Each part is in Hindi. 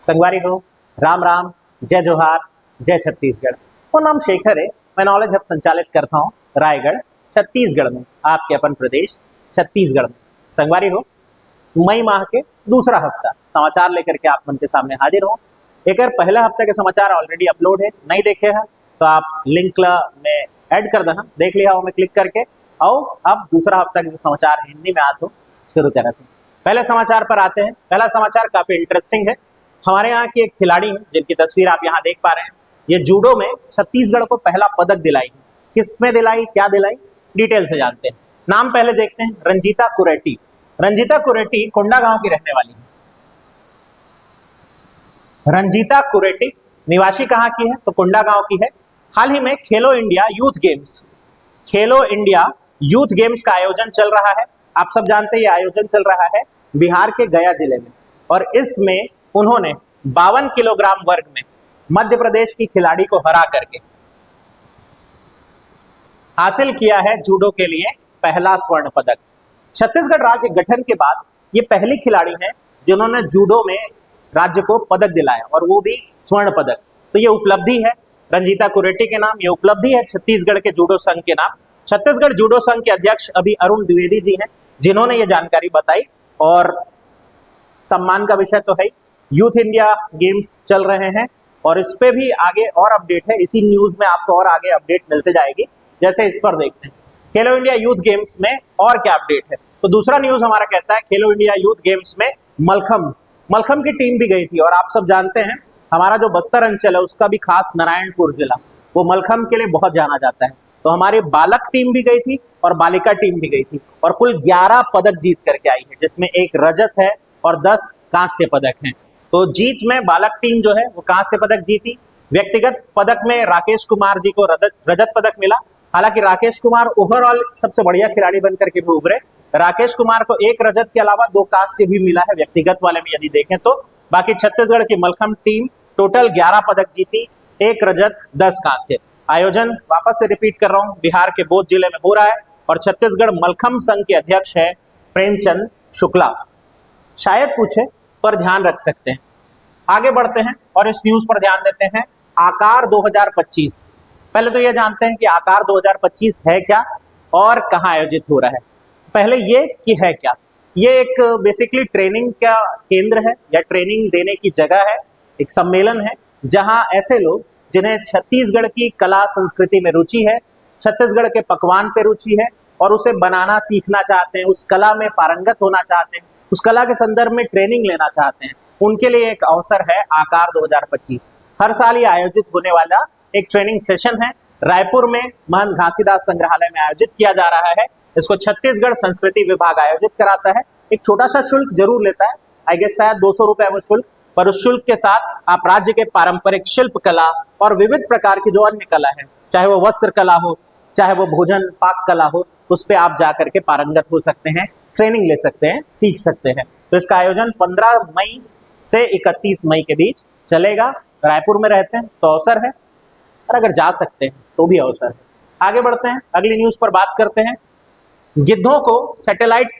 संगवारी हो, राम राम, जय जोहार, जय छत्तीसगढ़। वो नाम शेखर है। मैं नॉलेज हब संचालित करता हूँ रायगढ़ छत्तीसगढ़ में, आपके अपन प्रदेश छत्तीसगढ़ में। संगवारी हो, मई माह के दूसरा हफ्ता समाचार लेकर के आप मन के सामने हाजिर हो। एक पहला हफ्ते के समाचार ऑलरेडी अपलोड है, नहीं देखे हैं तो आप लिंक में ऐड कर देना, देख लिया हो में क्लिक करके। आओ अब दूसरा हफ्ता के समाचार हिंदी में आते शुरू करते हैं। पहले समाचार पर आते हैं। पहला समाचार काफी इंटरेस्टिंग है। हमारे यहाँ की एक खिलाड़ी है जिनकी तस्वीर आप यहाँ देख पा रहे हैं। ये जूडो में छत्तीसगढ़ को पहला पदक दिलाई। किसमें दिलाई, क्या दिलाई, डिटेल से जानते हैं। नाम पहले देखते हैं, रंजीता कुरेटी। रंजीता कुरेटी कोंडागांव की रहने वाली है। रंजीता कुरेटी निवासी कहाँ की है, तो कोंडागांव की है। हाल ही में खेलो इंडिया यूथ गेम्स का आयोजन चल रहा है। आप सब जानते हैं ये आयोजन चल रहा है बिहार के गया जिले में, और इसमें उन्होंने 52 किलोग्राम वर्ग में मध्य प्रदेश की खिलाड़ी को हरा करके हासिल किया है जूडो के लिए पहला स्वर्ण पदक। छत्तीसगढ़ राज्य गठन के बाद ये पहली खिलाड़ी है जिन्होंने जूडो में राज्य को पदक दिलाया, और वो भी स्वर्ण पदक। तो ये उपलब्धि है रंजीता कुरेटी के नाम, ये उपलब्धि है छत्तीसगढ़ के जूडो संघ के नाम। छत्तीसगढ़ जूडो संघ के अध्यक्ष अभी अरुण द्विवेदी जी हैं जिन्होंने ये जानकारी बताई, और सम्मान का विषय तो है। यूथ इंडिया गेम्स चल रहे हैं और इस पे भी आगे और अपडेट है, इसी न्यूज में आपको और आगे अपडेट मिलते जाएगी। जैसे इस पर देखते हैं खेलो इंडिया यूथ गेम्स में और क्या अपडेट है। तो दूसरा न्यूज हमारा कहता है खेलो इंडिया यूथ गेम्स में मलखम की टीम भी गई थी, और आप सब जानते हैं हमारा जो बस्तर अंचल है उसका भी खास नारायणपुर जिला वो मलखम के लिए बहुत जाना जाता है। तो हमारी बालक टीम भी गई थी और बालिका टीम भी गई थी, और कुल 11 पदक जीत करके आई है, जिसमें एक रजत है और 10 कांस्य पदक हैं। तो जीत में बालक टीम जो है वो कांस्य पदक जीती। व्यक्तिगत पदक में राकेश कुमार जी को रजत पदक मिला। हालांकि राकेश कुमार ओवरऑल सबसे बढ़िया खिलाड़ी बनकर के भी उभरे। राकेश कुमार को एक रजत के अलावा 2 कांस्य भी मिला है व्यक्तिगत वाले में यदि देखें तो। बाकी छत्तीसगढ़ की मलखम टीम टोटल 11 पदक जीती, 1 रजत 10 कांस्य। आयोजन वापस से रिपीट कर रहा हूं, बिहार के बौद्ध जिले में हो रहा है, और छत्तीसगढ़ मलखम संघ के अध्यक्ष है प्रेमचंद शुक्ला। शायद पूछे पर ध्यान रख सकते हैं। आगे बढ़ते हैं और इस न्यूज पर ध्यान देते हैं। आकार 2025। पहले तो यह जानते हैं कि आकार 2025 है क्या और कहां आयोजित हो रहा है। पहले ये कि है क्या। ये एक बेसिकली ट्रेनिंग का केंद्र है या ट्रेनिंग देने की जगह है, एक सम्मेलन है जहां ऐसे लोग जिन्हें छत्तीसगढ़ की कला संस्कृति में रुचि है, छत्तीसगढ़ के पकवान पे रुचि है और उसे बनाना सीखना चाहते हैं, उस कला में पारंगत होना चाहते हैं, उस कला के संदर्भ में ट्रेनिंग लेना चाहते हैं, उनके लिए एक अवसर है आकार 2025। हर साल ये आयोजित होने वाला एक ट्रेनिंग सेशन है। रायपुर में महंत घासीदास संग्रहालय में आयोजित किया जा रहा है। इसको छत्तीसगढ़ संस्कृति विभाग आयोजित कराता है। एक छोटा सा शुल्क जरूर लेता है, आई गेस शायद 200 रुपए वो शुल्क, पर उस शुल्क के साथ आप राज्य के पारंपरिक शिल्प कला और विविध प्रकार की जो अन्य कला है, चाहे वो वस्त्र कला हो, चाहे वो भोजन पाक कला हो, उस पे आप जाकर के पारंगत हो सकते हैं, ट्रेनिंग ले सकते हैं, सीख सकते हैं। तो इसका आयोजन 15 मई से 31 मई के बीच चलेगा। रायपुर में रहते हैं तो अवसर है, और अगर जा सकते हैं तो भी अवसर है। आगे बढ़ते हैं, अगली न्यूज पर बात करते हैं। गिद्धों को सैटेलाइट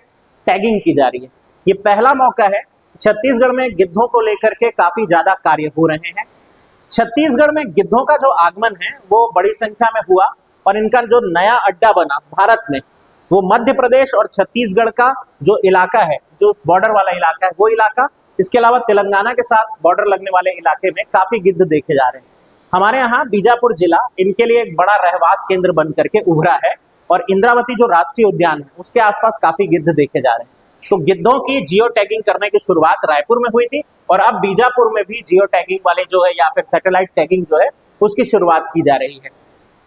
टैगिंग की जा रही है। ये पहला मौका है, छत्तीसगढ़ में गिद्धों को लेकर के काफी ज्यादा कार्य हो रहे हैं। छत्तीसगढ़ में गिद्धों का जो आगमन है वो बड़ी संख्या में हुआ, और इनका जो नया अड्डा बना भारत में वो मध्य प्रदेश और छत्तीसगढ़ का जो इलाका है, जो बॉर्डर वाला इलाका है वो इलाका, इसके अलावा तेलंगाना के साथ बॉर्डर लगने वाले इलाके में काफी गिद्ध देखे जा रहे हैं। हमारे यहाँ बीजापुर जिला इनके लिए एक बड़ा रहवास केंद्र बन करके उभरा है, और इंद्रावती जो राष्ट्रीय उद्यान है उसके आसपास काफी गिद्ध देखे जा रहे हैं। तो गिद्धों की जियो टैगिंग करने की शुरुआत रायपुर में हुई थी, और अब बीजापुर में भी जियो टैगिंग वाले जो है या फिर सैटेलाइट टैगिंग जो है उसकी शुरुआत की जा रही है।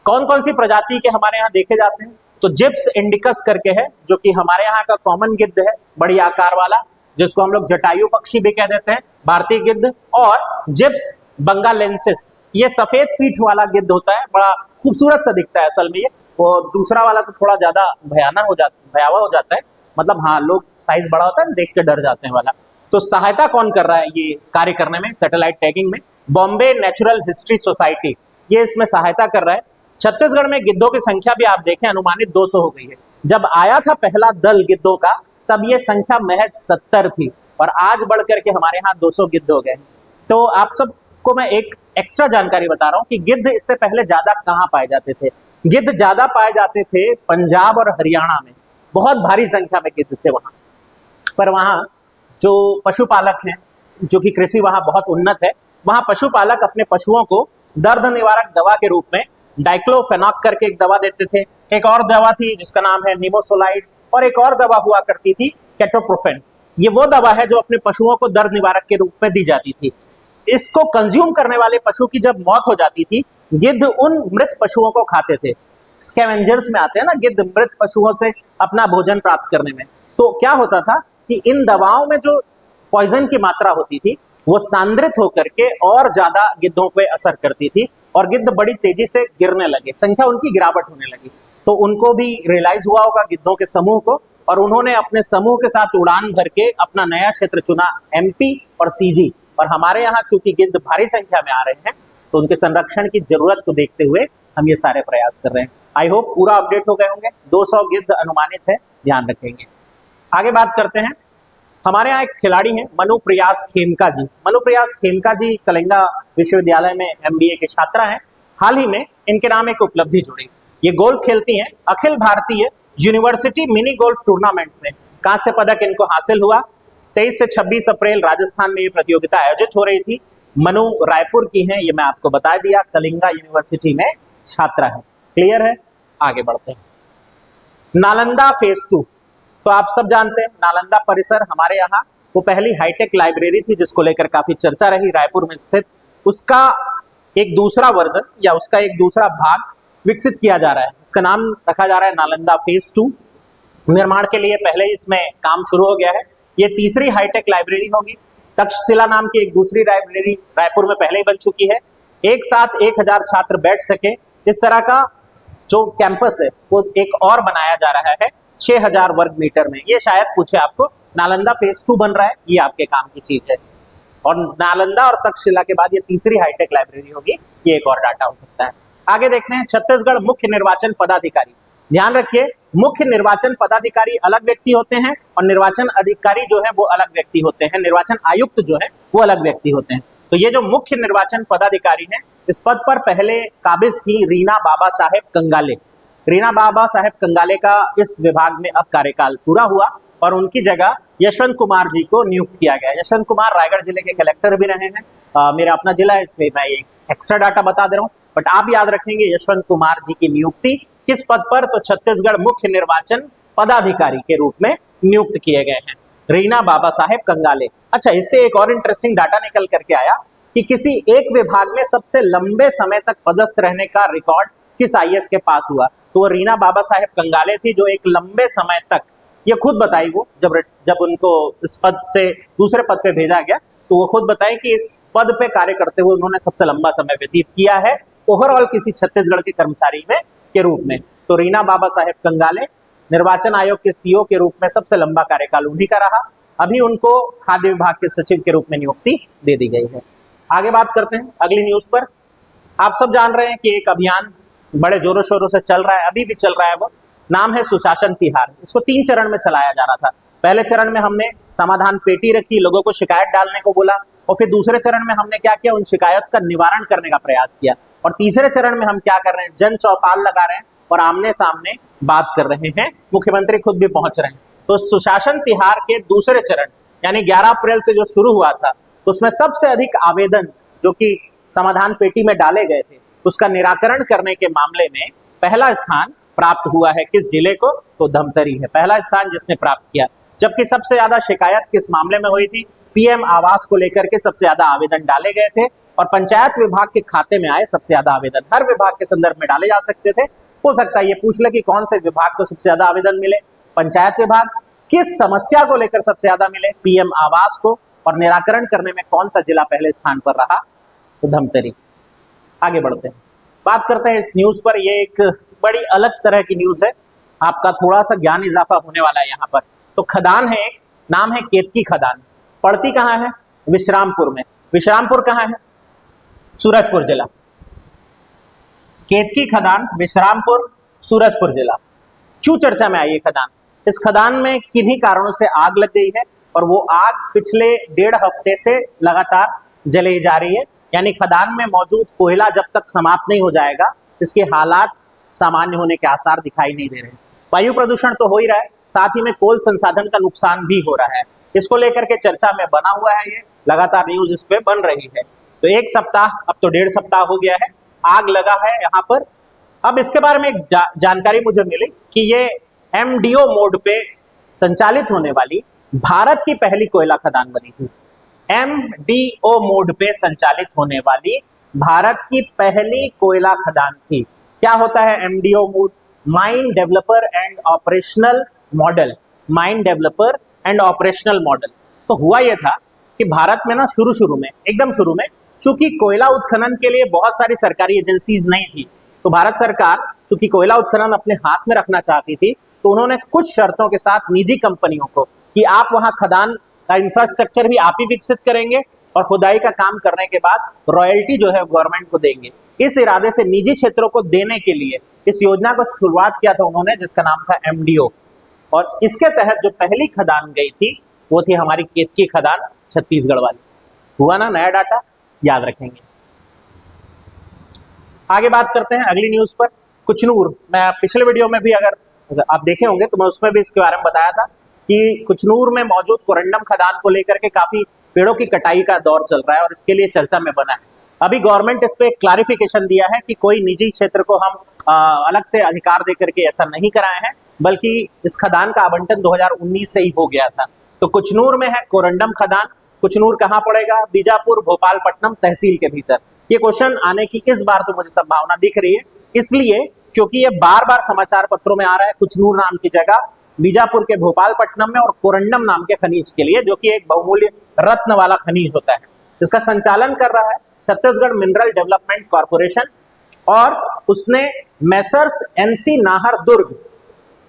कौन कौन सी प्रजाति के हमारे यहाँ देखे जाते हैं, तो जिप्स इंडिकस करके है जो कि हमारे यहाँ का कॉमन गिद्ध है, बड़ी आकार वाला, जिसको हम लोग जटायु पक्षी भी कह देते हैं, भारतीय गिद्ध। और जिप्स बंगालेंसिस, ये सफेद पीठ वाला गिद्ध होता है, बड़ा खूबसूरत सा दिखता है असल में ये। वो दूसरा वाला तो थोड़ा ज्यादा भयावह हो जाता है, मतलब हाँ लोग साइज बड़ा होता है देख के डर जाते हैं वाला। तो सहायता कौन कर रहा है ये कार्य करने में, सैटेलाइट टैगिंग में? बॉम्बे नेचुरल हिस्ट्री सोसाइटी ये इसमें सहायता कर रहा है। छत्तीसगढ़ में गिद्धों की संख्या भी आप देखें अनुमानित 200 हो गई है। जब आया था पहला दल गिद्धों का तब ये संख्या महज 70 थी, और आज बढ़ करके हमारे यहाँ 200 गिद्ध हो गए। तो आप सबको मैं एक एक्स्ट्रा जानकारी बता रहा हूं कि गिद्ध इससे पहले ज्यादा कहां पाए जाते थे। गिद्ध ज्यादा पाए जाते थे पंजाब और हरियाणा में, बहुत भारी संख्या में गिद्ध थे वहां। पर वहां जो पशुपालक हैं, जो कि कृषि वहां बहुत उन्नत है, वहां पशुपालक अपने पशुओं को दर्द निवारक दवा के रूप में डाइक्लोफेनाक करके एक दवा देते थे। एक और दवा थी जिसका नाम है निमोसोलाइड, और एक और दवा हुआ करती थी केटोप्रोफेन। ये वो दवा है जो अपने पशुओं को दर्द निवारक के रूप में दी जाती थी। इसको कंज्यूम करने वाले पशु की जब मौत हो जाती थी, गिद्ध उन मृत पशुओं को खाते थे। स्कैवेंजर्स में आते हैं ना गिद्ध, मृत पशुओं से अपना भोजन प्राप्त करने में। तो क्या होता था कि इन दवाओं में जो पॉइजन की मात्रा होती थी वो सांद्रित होकर के और ज्यादा गिद्धों पे असर करती थी, और गिद्ध बड़ी तेजी से गिरने लगे, संख्या उनकी गिरावट होने लगी। तो उनको भी रियलाइज हुआ होगा गिद्धों के समूह को, और उन्होंने अपने समूह के साथ उड़ान भर के अपना नया क्षेत्र चुना, एमपी और सीजी। और हमारे यहाँ चूंकि गिद्ध भारी संख्या में आ रहे हैं, तो उनके संरक्षण की जरूरत को देखते हुए हम ये सारे प्रयास कर रहे हैं। आई होप पूरा अपडेट हो गए होंगे। 200 गिद्ध अनुमानित है, ध्यान रखेंगे। आगे बात करते हैं। हमारे यहाँ एक खिलाड़ी हैं मनु प्रयास खेमका जी। मनु प्रयास खेमका जी कलिंगा विश्वविद्यालय में एमबीए के छात्रा हैं। हाल ही में इनके नाम एक उपलब्धि जुड़ी। ये गोल्फ खेलती हैं। Akhil Bharatiya university mini golf tournament में कांस्य पदक इनको हासिल हुआ। 23 से 26 अप्रैल राजस्थान में ये प्रतियोगिता आयोजित हो रही थी। मनु रायपुर की हैं, ये मैं आपको बता दिया, कलिंगा यूनिवर्सिटी में छात्रा है। क्लियर है, आगे बढ़ते हैं। नालंदा फेज 2, तो आप सब जानते हैं नालंदा परिसर हमारे यहाँ वो पहली हाईटेक लाइब्रेरी थी जिसको लेकर काफी चर्चा रही, रायपुर में स्थित। उसका एक दूसरा वर्जन या उसका एक दूसरा भाग विकसित किया जा रहा है। इसका नाम रखा जा रहा है नालंदा फेज 2। निर्माण के लिए पहले ही इसमें काम शुरू हो गया है। ये तीसरी हाईटेक लाइब्रेरी होगी। तक्षशिला नाम की एक दूसरी लाइब्रेरी रायपुर में पहले ही बन चुकी है। एक साथ 1000 छात्र बैठ सके इस तरह का जो कैंपस है वो एक और बनाया जा रहा है 6000 वर्ग मीटर में। ये शायद पूछे आपको, नालंदा फेज 2 बन रहा है, ये आपके काम की चीज है। और नालंदा और तक्षशिला के बाद ये तीसरी हाईटेक लाइब्रेरी होगी, ये एक और डाटा हो सकता है। आगे देखते हैं छत्तीसगढ़ मुख्य निर्वाचन पदाधिकारी। ध्यान रखिए, मुख्य निर्वाचन पदाधिकारी अलग व्यक्ति होते हैं और निर्वाचन अधिकारी जो है वो अलग व्यक्ति होते हैं, निर्वाचन आयुक्त जो है वो अलग व्यक्ति होते हैं। तो ये जो मुख्य निर्वाचन पदाधिकारी है, इस पद पर पहले काबिज थी रीना बाबा साहेब कंगाले। रीना बाबा साहेब कंगाले का इस विभाग में अब कार्यकाल पूरा हुआ और उनकी जगह यशवंत कुमार जी को नियुक्त किया गया। यशवंत कुमार रायगढ़ जिले के कलेक्टर भी रहे हैं। मेरा अपना जिला है इसलिए मैं एक एक्स्ट्रा डाटा बता दे रहा हूँ, बट आप याद रखेंगे यशवंत कुमार जी की नियुक्ति किस पद पर, तो छत्तीसगढ़ मुख्य निर्वाचन पदाधिकारी के रूप में नियुक्त किए गए हैं रीना बाबा साहेब कंगाले। अच्छा, इससे एक और इंटरेस्टिंग डाटा निकल करके आया कि किसी एक विभाग में सबसे लंबे समय तक पदस्थ रहने का रिकॉर्ड किस आईएएस के पास हुआ, तो वो रीना बाबा साहेब कंगाले थी, जो एक लंबे समय तक, ये खुद बताई वो जब उनको इस पद से दूसरे पद पे भेजा गया तो वो खुद बताए कि इस पद पे कार्य करते हुए उन्होंने सबसे लंबा समय व्यतीत किया है ओवरऑल किसी छत्तीसगढ़ के कर्मचारी में के रूप में। तो रीना बाबा साहेब कंगाले निर्वाचन आयोग के सीईओ के रूप में सबसे लंबा कार्यकाल उन्हीं का रहा। अभी उनको खाद्य विभाग के सचिव के रूप में नियुक्ति दे दी गई है। आगे बात करते हैं अगली न्यूज पर। आप सब जान रहे हैं कि एक अभियान बड़े जोरों शोरों से चल रहा है, अभी भी चल रहा है, वो नाम है सुशासन तिहार। इसको 3 चरण में चलाया जा रहा था। पहले चरण में हमने समाधान पेटी रखी, लोगों को शिकायत डालने को बोला, और फिर दूसरे चरण में हमने क्या किया, उन शिकायत का निवारण करने का प्रयास किया, और तीसरे चरण में हम क्या कर रहे हैं, जन चौपाल लगा रहे हैं और आमने सामने बात कर रहे हैं। मुख्यमंत्री खुद भी पहुंच रहे हैं। तो सुशासन तिहार के दूसरे चरण यानी 11 अप्रैल से जो शुरू हुआ था, उसमें सबसे अधिक आवेदन जो कि समाधान पेटी में डाले गए थे उसका निराकरण करने के मामले में पहला स्थान प्राप्त हुआ है किस जिले को, तो धमतरी है पहला स्थान जिसने प्राप्त किया। जबकि सबसे ज्यादा शिकायत किस मामले में हुई थी, पीएम आवास को लेकर के सबसे ज्यादा आवेदन डाले गए थे, और पंचायत विभाग के खाते में आए सबसे ज्यादा आवेदन। हर विभाग के संदर्भ में डाले जा सकते थे। हो सकता है ये पूछ ले कि कौन से विभाग को सबसे ज्यादा आवेदन मिले, पंचायत विभाग, किस समस्या को लेकर सबसे ज्यादा मिले, पीएम आवास को, और निराकरण करने में कौन सा जिला पहले स्थान पर रहा, तो धमतरी। आगे बढ़ते हैं, बात करते हैं इस न्यूज पर। ये एक बड़ी अलग तरह की न्यूज है, आपका थोड़ा सा ज्ञान इजाफा होने वाला है यहाँ पर। तो खदान है, नाम है केतकी खदान, पड़ती कहाँ है, विश्रामपुर में। विश्रामपुर कहाँ है, सूरजपुर जिला। केतकी खदान, विश्रामपुर, सूरजपुर जिला। क्यों चर्चा में आई ये खदान? इस खदान में किन्हीं कारणों से आग लग गई है, और वो आग पिछले 1.5 हफ्ते से लगातार जली जा रही है, यानी खदान में मौजूद कोयला जब तक समाप्त नहीं हो जाएगा इसके हालात सामान्य होने के आसार दिखाई नहीं दे रहे। वायु प्रदूषण तो हो ही रहा है, साथ ही में कोल संसाधन का नुकसान भी हो रहा है। इसको लेकर के चर्चा में बना हुआ है, ये लगातार न्यूज इस पे बन रही है। तो एक सप्ताह, अब तो 1.5 सप्ताह हो गया है, आग लगा है यहाँ पर। अब इसके बारे में एक जानकारी मुझे मिली कि ये MDO मोड पे संचालित होने वाली भारत की पहली कोयला खदान बनी थी। MDO मोड पे संचालित होने वाली भारत की पहली कोयला खदान थी। क्या होता है MDO mode? Mine developer and operational model. Mine developer and operational model. तो हुआ यह था कि भारत में ना शुरू में, एकदम शुरू में, चूंकि कोयला उत्खनन के लिए बहुत सारी सरकारी एजेंसीज नहीं थी, तो भारत सरकार चूंकि कोयला उत्खनन अपने हाथ में रखना चाहती थी, तो उन्होंने कुछ शर्तों के साथ निजी कंपनियों को कि आप वहां खदान का इंफ्रास्ट्रक्चर भी आप ही विकसित करेंगे और खुदाई का काम करने के बाद रॉयल्टी जो है गवर्नमेंट को देंगे। इस इरादे से निजी क्षेत्रों को देने के लिए इस योजना को शुरुआत किया था उन्होंने, जिसका नाम था MDO। और इसके तहत जो पहली खदान गई थी वो थी हमारी केतकी खदान, छत्तीसगढ़ वाली। हुआ ना नया डाटा, याद रखेंगे। आगे बात करते हैं अगली न्यूज पर। कुचनूर, मैं पिछले वीडियो में भी अगर आप देखे होंगे तो मैं उसमें भी इसके बारे में बताया था कि कुचनूर में मौजूद कोरंडम खदान को लेकर के काफी पेड़ों की कटाई का दौर चल रहा है और इसके लिए चर्चा में बना है। अभी गवर्नमेंट इस पे क्लैरिफिकेशन दिया है कि कोई निजी क्षेत्र को हम अलग से अधिकार देकर के ऐसा नहीं कराए हैं, बल्कि इस खदान का आवंटन 2019 से ही हो गया था। तो कुचनूर में है कोरंडम खदान। कुचनूर कहाँ पड़ेगा? बीजापुर भोपालपट्टनम तहसील के भीतर। ये क्वेश्चन आने की इस बार तो मुझे संभावना दिख रही है, इसलिए क्योंकि ये बार बार समाचार पत्रों में आ रहा है कुचनूर नाम की जगह बीजापुर के भोपालपट्टनम में और कोरंडम नाम के खनिज के लिए, जो कि एक बहुमूल्य रत्न वाला खनिज होता है। इसका संचालन कर रहा है छत्तीसगढ़ मिनरल डेवलपमेंट कॉर्पोरेशन और उसने मेसर्स NC नाहर दुर्ग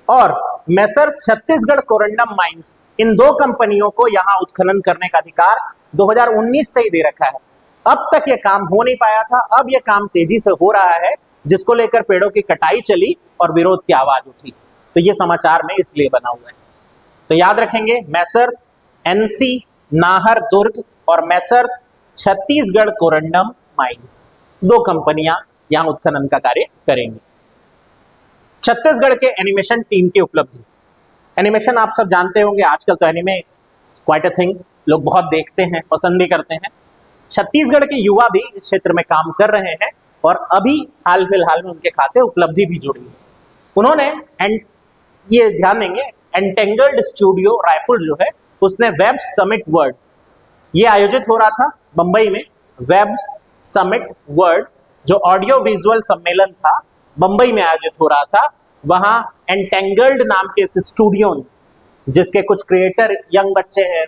और मेसर्स छत्तीसगढ़ कोरंडम माइंस, इन दो कंपनियों को यहां उत्खनन करने का अधिकार 2019 से ही दे रखा है। अब तक ये काम हो नहीं पाया था, अब ये काम तेजी से हो रहा है, जिसको लेकर पेड़ों की कटाई चली और विरोध की आवाज उठी। तो ये समाचार में इसलिए बना हुआ है। तो याद रखेंगे, मेसर्स NC नाहर दुर्ग और मेसर्स छत्तीसगढ़ कोरंडम माइंस, दो कंपनियां यहां उत्खनन का कार्य करेंगी। छत्तीसगढ़ के एनिमेशन टीम की उपलब्धि। एनिमेशन आप सब जानते होंगे, आजकल तो एनिमे क्वाइट अ थिंग, लोग बहुत देखते हैं, पसंद भी करते हैं। छत्तीसगढ़ के युवा भी इस क्षेत्र में काम कर रहे हैं और अभी हाल फिलहाल में उनके खाते उपलब्धि भी जुड़ी है। उन्होंने ये ध्यान देंगे, एंटेंगल्ड स्टूडियो रायपुर जो है उसने वेब समिट वर्ल्ड, ये आयोजित हो रहा था बंबई में, वेब समिट वर्ल्ड जो ऑडियो विजुअल सम्मेलन था बंबई में आयोजित हो रहा था। वहां एंटेंगल्ड नाम के इस स्टूडियो ने, जिसके कुछ क्रिएटर यंग बच्चे हैं,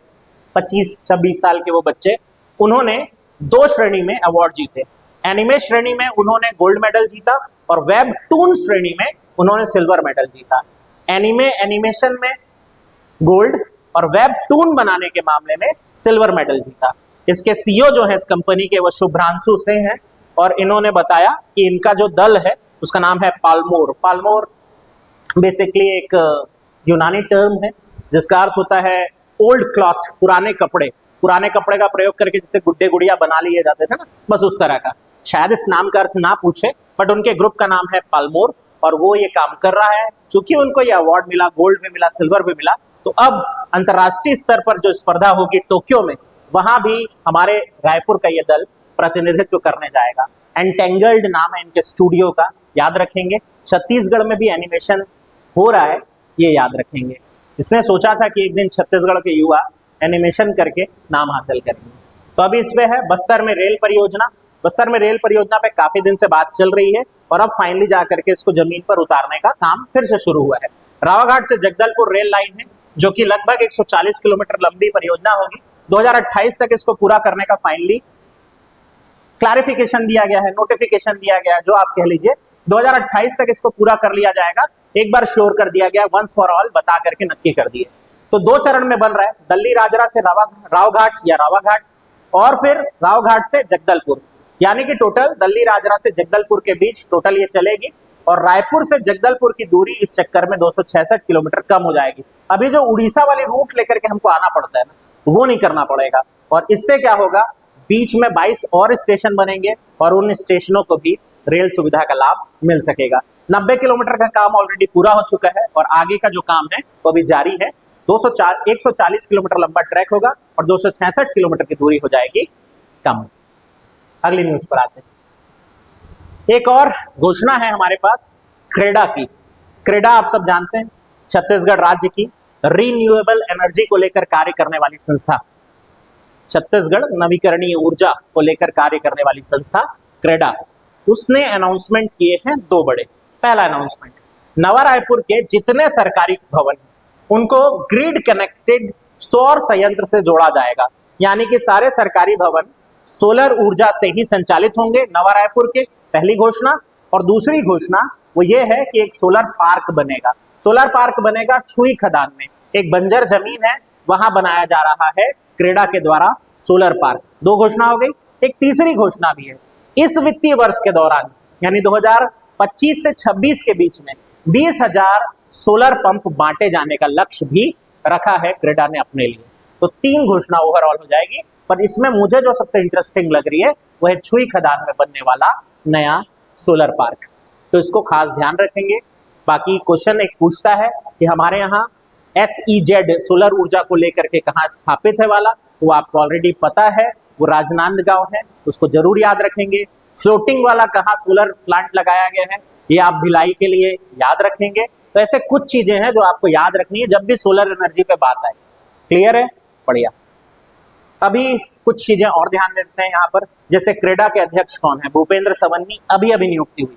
25-26 साल के वो बच्चे, उन्होंने 2 श्रेणी में अवार्ड जीते। एनिमे श्रेणी में उन्होंने गोल्ड मेडल जीता और वेब टून श्रेणी में उन्होंने सिल्वर मेडल जीता। एनिमेशन में गोल्ड और वेब टून बनाने के मामले में सिल्वर मेडल जीता। इसके CEO जो है इस कंपनी के, वो शुभ्रांशु सिंह हैं और इन्होंने बताया कि इनका जो दल है उसका नाम है पालमोर। पालमोर बेसिकली एक यूनानी टर्म है जिसका अर्थ होता है ओल्ड क्लॉथ, पुराने कपड़े। पुराने कपड़े का प्रयोग करके जैसे गुड्डे गुड़िया बना लिए जाते थे ना, बस उस तरह का। शायद इस नाम का अर्थ ना पूछे, बट उनके ग्रुप का नाम है पालमोर और वो ये काम कर रहा है। चूंकि उनको ये अवार्ड मिला, गोल्ड भी मिला, सिल्वर भी मिला, तो अब अंतरराष्ट्रीय स्तर पर जो स्पर्धा होगी टोक्यो में, वहां भी हमारे रायपुर का ये दल प्रतिनिधित्व करने जाएगा। एंटेंगल्ड नाम है इनके स्टूडियो का, याद रखेंगे। छत्तीसगढ़ में भी एनिमेशन हो रहा है, ये याद रखेंगे। इसने सोचा था कि एक दिन छत्तीसगढ़ के युवा एनिमेशन करके नाम हासिल करेंगे। तो अभी इसमें है बस्तर में रेल परियोजना। बस्तर में रेल परियोजना पे काफी दिन से बात चल रही है और अब फाइनली जाकर के इसको जमीन पर उतारने का काम फिर से शुरू हुआ है। रावाघाट से जगदलपुर रेल लाइन है जो कि लगभग 140 किलोमीटर लंबी परियोजना होगी। 2028 तक इसको पूरा करने का फाइनली क्लैरिफिकेशन दिया गया है, नोटिफिकेशन दिया गया है, जो आप कह लीजिए 2028 तक इसको पूरा कर लिया जाएगा। एक बार श्योर कर दिया गया, वंस फॉर ऑल बता करके नक्की कर दिए। तो 2 चरण में बन रहा है, दल्ली राजरा से रावघाट या रावाघाट और फिर रावघाट से जगदलपुर, यानी कि टोटल दल्ली राजरा से जगदलपुर के बीच टोटल ये चलेगी और रायपुर से जगदलपुर की दूरी इस चक्कर में 266 किलोमीटर कम हो जाएगी। अभी जो उड़ीसा वाली रूट लेकर के हमको आना पड़ता है ना, वो नहीं करना पड़ेगा और इससे क्या होगा, बीच में 22 और स्टेशन बनेंगे और उन स्टेशनों को भी रेल सुविधा का लाभ मिल सकेगा। 90 किलोमीटर का काम ऑलरेडी पूरा हो चुका है और आगे का जो काम है वो भी जारी है। 140 किलोमीटर लंबा ट्रैक होगा और 266 किलोमीटर की दूरी हो जाएगी कम। अगली न्यूज पर आते हैं। एक और घोषणा है हमारे पास क्रेडा की। क्रेडा आप सब जानते हैं, छत्तीसगढ़ राज्य की रिन्यूएबल एनर्जी को लेकर कार्य करने वाली संस्था, छत्तीसगढ़ नवीकरणीय ऊर्जा को लेकर कार्य करने वाली संस्था क्रेडा, उसने अनाउंसमेंट किए हैं दो बड़े। पहला अनाउंसमेंट, नवा रायपुर के जितने सरकारी भवन उनको ग्रिड कनेक्टेड सौर संयंत्र से जोड़ा जाएगा, यानी कि सारे सरकारी भवन सोलर ऊर्जा से ही संचालित होंगे नवा रायपुर के, पहली घोषणा। और दूसरी घोषणा वो ये है कि एक सोलर पार्क बनेगा। सोलर पार्क बनेगा छुई खदान में, एक बंजर जमीन है वहां बनाया जा रहा है क्रेडा के द्वारा सोलर पार्क। दो घोषणा हो गई। एक तीसरी घोषणा भी है, इस वित्तीय वर्ष के दौरान यानी 2025 से 26 के बीच में 20,000 सोलर पंप बांटे जाने का लक्ष्य भी रखा है क्रेडा ने अपने लिए। तो 3 घोषणा ओवरऑल हो जाएगी, पर इसमें मुझे जो सबसे इंटरेस्टिंग लग रही है वह है छुई खदान में बनने वाला नया सोलर पार्क। तो इसको खास ध्यान रखेंगे। बाकी क्वेश्चन एक पूछता है कि हमारे यहाँ SEZ सोलर ऊर्जा को लेकर के कहाँ स्थापित है वाला, वो आपको ऑलरेडी पता है, वो राजनांदगांव है, उसको जरूर याद रखेंगे। फ्लोटिंग वाला कहाँ सोलर प्लांट लगाया गया है ये आप भिलाई के लिए याद रखेंगे। तो ऐसे कुछ चीजें हैं जो आपको याद रखनी है जब भी सोलर एनर्जी पे बात आए। क्लियर है? बढ़िया। अभी कुछ चीजें और ध्यान देते हैं यहाँ पर, जैसे क्रेडा के अध्यक्ष कौन है? भूपेंद्र सवन्नी, अभी नियुक्ति हुई।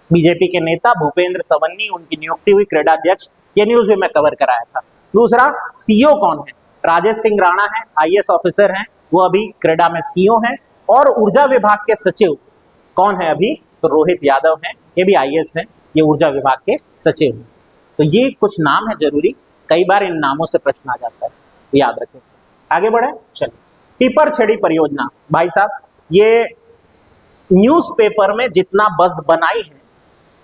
बीजेपी के नेता भूपेंद्र सवन्नी, उनकी नियुक्ति हुई क्रेडा अध्यक्ष। ये न्यूज भी मैं कवर कराया था। दूसरा, सीईओ कौन है? राजेश सिंह राणा है, IAS ऑफिसर हैं, वो अभी क्रेडा में सीईओ हैं। और ऊर्जा विभाग के सचिव कौन है अभी? तो रोहित यादव हैं, ये भी IAS हैं, ये ऊर्जा विभाग के सचिव हैं। तो ये कुछ नाम है जरूरी, कई बार इन नामों से प्रश्न आ जाता है, तो याद रखें। आगे बढ़े, चलिए। पीपरछेड़ी परियोजना, भाई साहब ये न्यूज़पेपर में जितना बज़ बनाई है,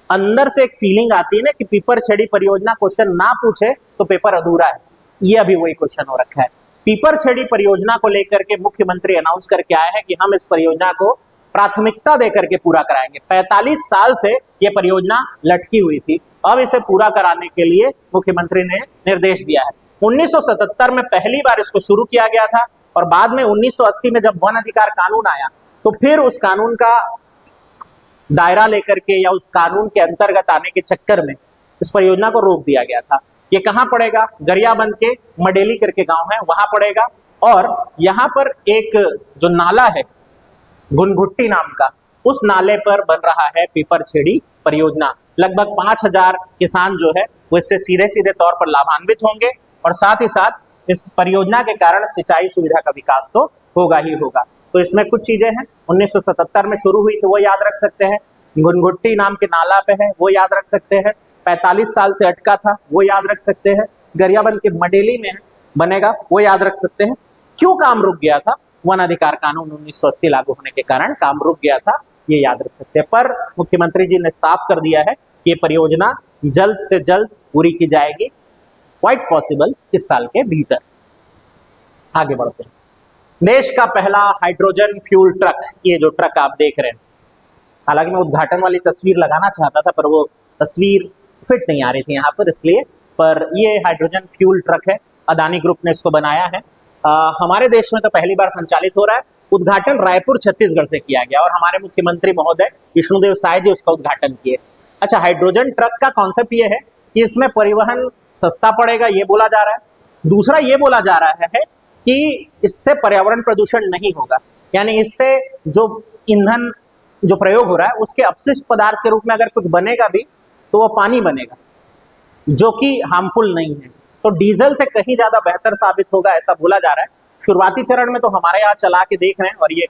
अंदर से एक फीलिंग आती है ना कि पीपरछेड़ी परियोजना क्वेश्चन ना पूछे तो पेपर अधूरा है। ये अभी वही क्वेश्चन हो रखा है। पीपरछेड़ी परियोजना को लेकर के मुख्यमंत्री अनाउंस करके आए हैं कि हम इस परियोजना को प्राथमिकता देकर के पूरा कराएंगे। 45 साल से ये परियोजना लटकी हुई थी, अब इसे पूरा कराने के लिए मुख्यमंत्री ने निर्देश दिया है। 1977 में पहली बार इसको शुरू किया गया था और बाद में 1980 में जब वन अधिकार कानून आया तो फिर उस कानून का दायरा लेकर के या उस कानून के अंतर्गत आने के चक्कर में इस परियोजना को रोक दिया गया था। ये कहाँ पड़ेगा? गरियाबंद के मडेली करके गांव है, वहां पड़ेगा। और यहाँ पर एक जो नाला है घुनघुट्टी नाम का, उस नाले पर बन रहा है पीपरछेड़ी परियोजना। लगभग 5,000 किसान जो है वो इससे सीधे सीधे तौर पर लाभान्वित होंगे और साथ ही साथ इस परियोजना के कारण सिंचाई सुविधा का विकास तो होगा ही होगा। तो इसमें कुछ चीजें हैं, 1977 में शुरू हुई थी वो याद रख सकते हैं, घुनघुट्टी नाम के नाला पे है वो याद रख सकते हैं, 45 साल से अटका था वो याद रख सकते हैं, गरियाबंद के मडेली में बनेगा वो याद रख सकते हैं। क्यों काम रुक गया था? वन अधिकार कानून 1980 लागू होने के कारण काम रुक गया था, ये याद रख सकते हैं। पर मुख्यमंत्री जी ने साफ कर दिया है कि ये परियोजना जल्द से जल्द पूरी की जाएगी, क्वाइट पॉसिबल इस साल के भीतर। आगे बढ़ते हैं। देश का पहला हाइड्रोजन फ्यूल ट्रक, ये जो ट्रक आप देख रहे हैं, हालांकि मैं उद्घाटन वाली तस्वीर लगाना चाहता था पर वो तस्वीर फिट नहीं आ रही थी यहाँ पर, इसलिए। पर ये हाइड्रोजन फ्यूल ट्रक है, अदानी ग्रुप ने इसको बनाया है। हमारे देश में तो पहली बार संचालित हो रहा है। उद्घाटन रायपुर छत्तीसगढ़ से किया गया और हमारे मुख्यमंत्री महोदय विष्णुदेव साय जी उसका उद्घाटन किए। अच्छा, हाइड्रोजन ट्रक का कॉन्सेप्ट ये है कि इसमें परिवहन सस्ता पड़ेगा, ये बोला जा रहा है। दूसरा ये बोला जा रहा है कि इससे पर्यावरण प्रदूषण नहीं होगा, यानी इससे जो ईंधन जो प्रयोग हो रहा है उसके अपशिष्ट पदार्थ के रूप में अगर कुछ बनेगा भी तो वो पानी बनेगा जो कि हार्मफुल नहीं है। तो डीजल से कहीं ज्यादा बेहतर साबित होगा ऐसा बोला जा रहा है। शुरुआती चरण में तो हमारे यहाँ चला के देख रहे हैं और ये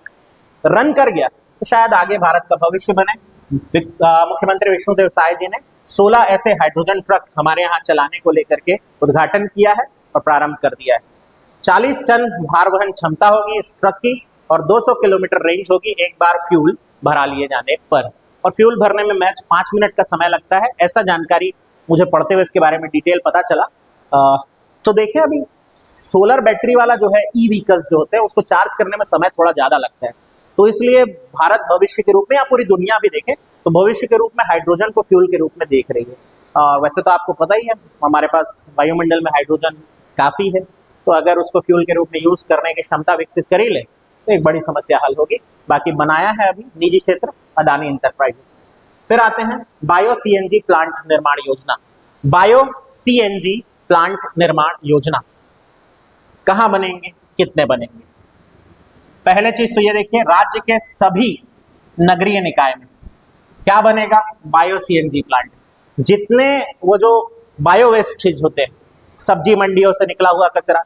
रन कर गया तो शायद आगे भारत का भविष्य बने। मुख्यमंत्री विष्णुदेव साय जी ने 16 ऐसे हाइड्रोजन ट्रक हमारे यहाँ चलाने को लेकर के उद्घाटन किया है और प्रारंभ कर दिया है। 40 टन भार वहन क्षमता होगी इस ट्रक की और 200 किलोमीटर रेंज होगी एक बार फ्यूल भरा लिए जाने पर। और फ्यूल भरने में मैच 5 मिनट का समय लगता है, ऐसा जानकारी मुझे पढ़ते हुए इसके बारे में डिटेल पता चला। तो देखिए, अभी सोलर बैटरी वाला जो है ई व्हीकल्स जो होते हैं उसको चार्ज करने में समय थोड़ा ज्यादा लगता है, तो इसलिए भारत भविष्य के रूप में या पूरी दुनिया भी देखे तो भविष्य के रूप में हाइड्रोजन को फ्यूल के रूप में देख रही है। वैसे तो आपको पता ही है हमारे पास वायुमंडल में हाइड्रोजन काफी है, तो अगर उसको फ्यूल के रूप में यूज करने की क्षमता विकसित कर ही ले तो एक बड़ी समस्या हल होगी। बाकी बनाया है अभी निजी क्षेत्र अदानी इंटरप्राइजेस। फिर आते हैं बायो सीएनजी प्लांट निर्माण योजना। बायो सीएनजी प्लांट निर्माण योजना कहां बनेंगे, कितने बनेंगे? पहले चीज तो ये देखिए, राज्य के सभी नगरीय निकाय में क्या बनेगा, बायो सीएनजी प्लांट। जितने वो जो बायो वेस्ट चीज होते हैं, सब्जी मंडियों से निकला हुआ कचरा,